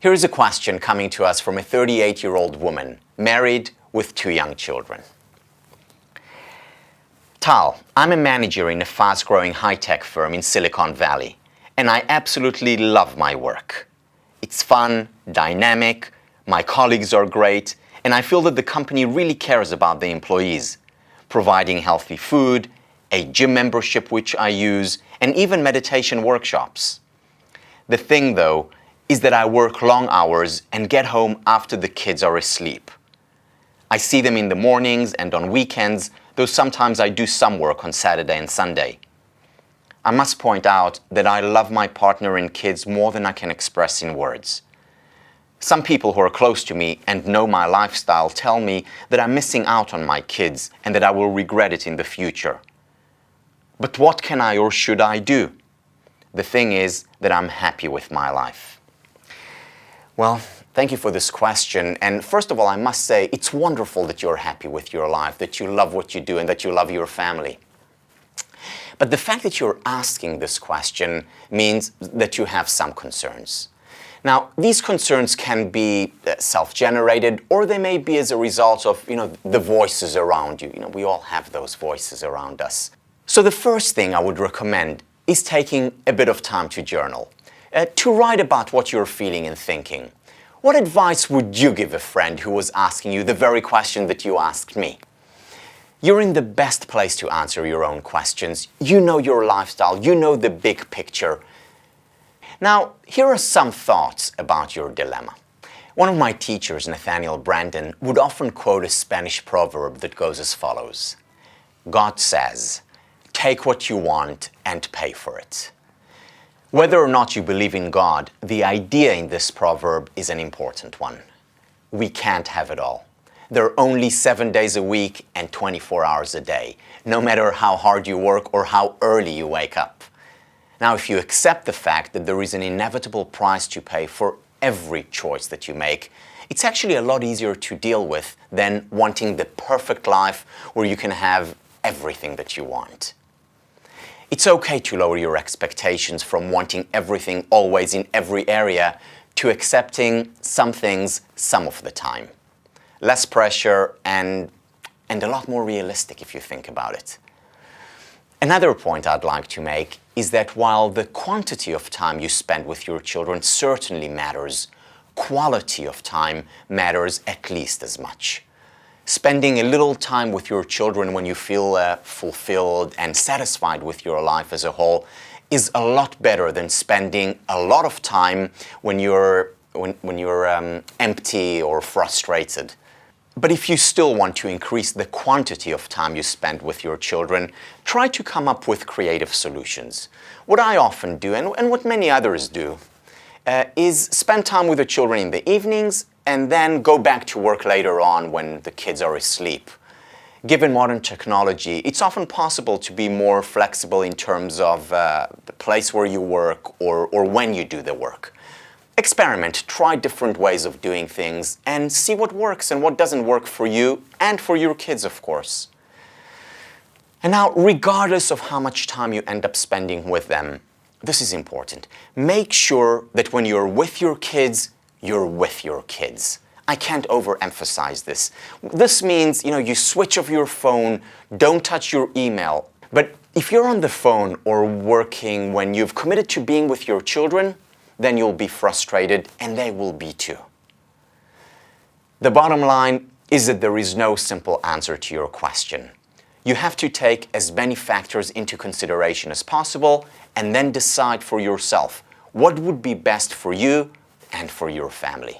Here is a question coming to us from a 38-year-old woman, married with 2 young children. Tal, I'm a manager in a fast-growing high-tech firm in Silicon Valley, and I absolutely love my work. It's fun, dynamic, my colleagues are great, and I feel that the company really cares about the employees, providing healthy food, a gym membership which I use, and even meditation workshops. The thing, though, is that I work long hours and get home after the kids are asleep. I see them in the mornings and on weekends, though sometimes I do some work on Saturday and Sunday. I must point out that I love my partner and kids more than I can express in words. Some people who are close to me and know my lifestyle tell me that I'm missing out on my kids and that I will regret it in the future. But what can I or should I do? The thing is that I'm happy with my life. Well, thank you for this question. And first of all, I must say it's wonderful that you're happy with your life, that you love what you do and that you love your family. But the fact that you're asking this question means that you have some concerns. Now, these concerns can be self-generated, or they may be as a result of, the voices around you. We all have those voices around us. So the first thing I would recommend is taking a bit of time to journal, to write about what you're feeling and thinking. What advice would you give a friend who was asking you the very question that you asked me? You're in the best place to answer your own questions. You know your lifestyle. You know the big picture. Now, here are some thoughts about your dilemma. One of my teachers, Nathaniel Brandon, would often quote a Spanish proverb that goes as follows. God says, take what you want and pay for it. Whether or not you believe in God, the idea in this proverb is an important one. We can't have it all. There are only 7 days a week and 24 hours a day, no matter how hard you work or how early you wake up. Now, if you accept the fact that there is an inevitable price to pay for every choice that you make, it's actually a lot easier to deal with than wanting the perfect life where you can have everything that you want. It's okay to lower your expectations from wanting everything always in every area to accepting some things some of the time. Less pressure and a lot more realistic if you think about it. Another point I'd like to make is that while the quantity of time you spend with your children certainly matters, quality of time matters at least as much. Spending a little time with your children when you feel fulfilled and satisfied with your life as a whole is a lot better than spending a lot of time when you're empty or frustrated. But if you still want to increase the quantity of time you spend with your children, try to come up with creative solutions. What I often do, and what many others do, is spend time with the children in the evenings and then go back to work later on when the kids are asleep. Given modern technology, it's often possible to be more flexible in terms of the place where you work or when you do the work. Experiment, try different ways of doing things, and see what works and what doesn't work for you and for your kids, of course. And now, regardless of how much time you end up spending with them, this is important. Make sure that when you're with your kids, you're with your kids. I can't overemphasize this. This means, you switch off your phone, don't touch your email. But if you're on the phone or working when you've committed to being with your children, then you'll be frustrated and they will be too. The bottom line is that there is no simple answer to your question. You have to take as many factors into consideration as possible and then decide for yourself what would be best for you and for your family.